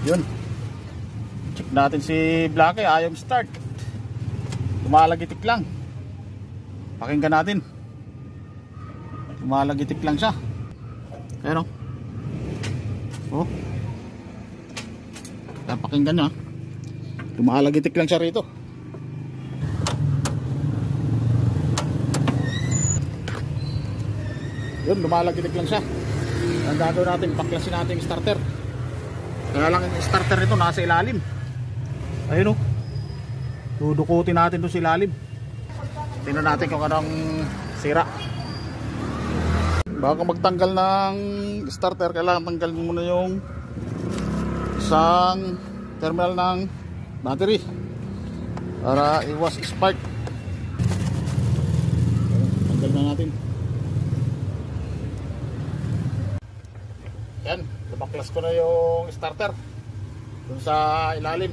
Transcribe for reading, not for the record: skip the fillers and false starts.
Yun. Check natin si Blackie, ayaw start. Lumalagitik lang. Pakinggan natin. Lumalagitik lang siya. Pero oh. Pakinggan nyo. Lumalagitik lang siya rito. Yun, lumalagitik lang siya. Ang gagawin natin, paklasin natin yung starter. Kaya lang yung starter nito nasa ilalim. Ayun o. Dudukutin natin doon sa ilalim. Tingnan natin kung anong sira. Bago magtanggal ng starter, kailangan tanggalin muna yung isang terminal ng battery para iwas spark. Tanggal na natin. Yan, nabaklas ko na yung starter dun sa ilalim.